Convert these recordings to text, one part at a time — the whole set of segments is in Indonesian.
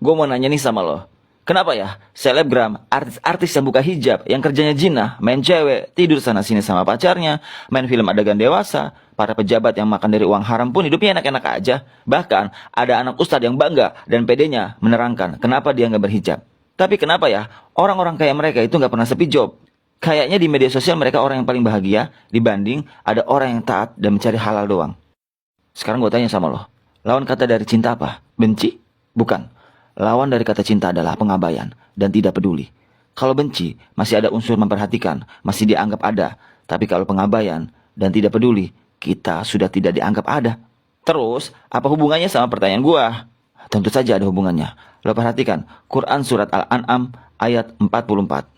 gue mau nanya nih sama lo. Kenapa ya selebgram, artis-artis yang buka hijab, yang kerjanya jinah, main cewek, tidur sana-sini sama pacarnya, main film adegan dewasa, para pejabat yang makan dari uang haram pun hidupnya enak-enak aja. Bahkan ada anak ustadz yang bangga dan pedenya menerangkan kenapa dia nggak berhijab. Tapi kenapa ya orang-orang kayak mereka itu nggak pernah sepi job? Kayaknya di media sosial mereka orang yang paling bahagia dibanding ada orang yang taat dan mencari halal doang. Sekarang gue tanya sama lo, lawan kata dari cinta apa? Benci? Bukan. Lawan dari kata cinta adalah pengabaian dan tidak peduli. Kalau benci, masih ada unsur memperhatikan, masih dianggap ada. Tapi kalau pengabaian dan tidak peduli, kita sudah tidak dianggap ada. Terus, apa hubungannya sama pertanyaan gua? Tentu saja ada hubungannya. Lo perhatikan, Quran Surat Al-An'am ayat 44.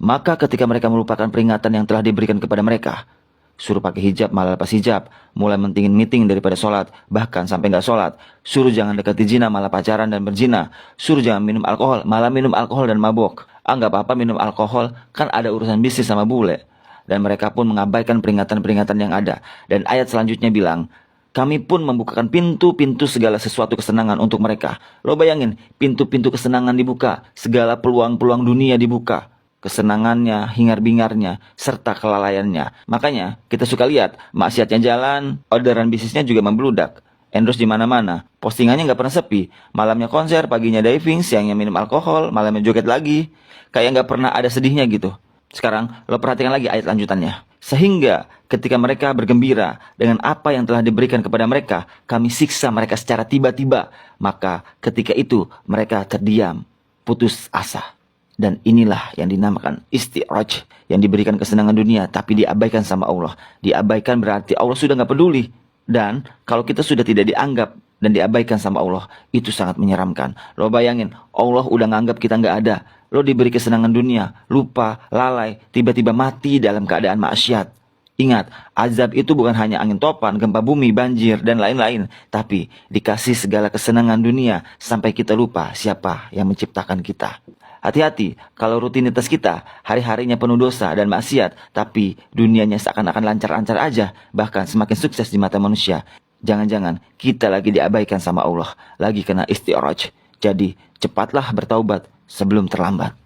Maka ketika mereka melupakan peringatan yang telah diberikan kepada mereka, suruh pakai hijab malah lepas hijab, mulai mentingin meeting daripada sholat, bahkan sampai nggak sholat. Suruh jangan dekati zina malah pacaran dan berzina. Suruh jangan minum alkohol malah minum alkohol dan mabok. Nggak apa-apa minum alkohol, kan ada urusan bisnis sama bule. Dan mereka pun mengabaikan peringatan-peringatan yang ada. Dan ayat selanjutnya bilang, kami pun membukakan pintu-pintu segala sesuatu kesenangan untuk mereka. Lo bayangin, pintu-pintu kesenangan dibuka, segala peluang-peluang dunia dibuka. Kesenangannya, hingar-bingarnya, serta kelalaiannya. Makanya kita suka lihat maksiatnya jalan, orderan bisnisnya juga membludak. Endorse di mana-mana, postingannya nggak pernah sepi. Malamnya konser, paginya diving, siangnya minum alkohol, malamnya joget lagi. Kayak nggak pernah ada sedihnya gitu. Sekarang lo perhatikan lagi ayat lanjutannya. Sehingga ketika mereka bergembira dengan apa yang telah diberikan kepada mereka, kami siksa mereka secara tiba-tiba. Maka ketika itu mereka terdiam, putus asa. Dan inilah yang dinamakan isti'raj, yang diberikan kesenangan dunia tapi diabaikan sama Allah. Diabaikan berarti Allah sudah gak peduli. Dan kalau kita sudah tidak dianggap dan diabaikan sama Allah, itu sangat menyeramkan. Lo bayangin, Allah udah nganggap kita gak ada. Lo diberi kesenangan dunia, lupa, lalai, tiba-tiba mati dalam keadaan maksiat. Ingat, azab itu bukan hanya angin topan, gempa bumi, banjir, dan lain-lain. Tapi dikasih segala kesenangan dunia sampai kita lupa siapa yang menciptakan kita. Hati-hati kalau rutinitas kita hari-harinya penuh dosa dan maksiat, tapi dunianya seakan-akan lancar-lancar aja, bahkan semakin sukses di mata manusia. Jangan-jangan kita lagi diabaikan sama Allah, lagi kena isti'raj. Jadi cepatlah bertaubat sebelum terlambat.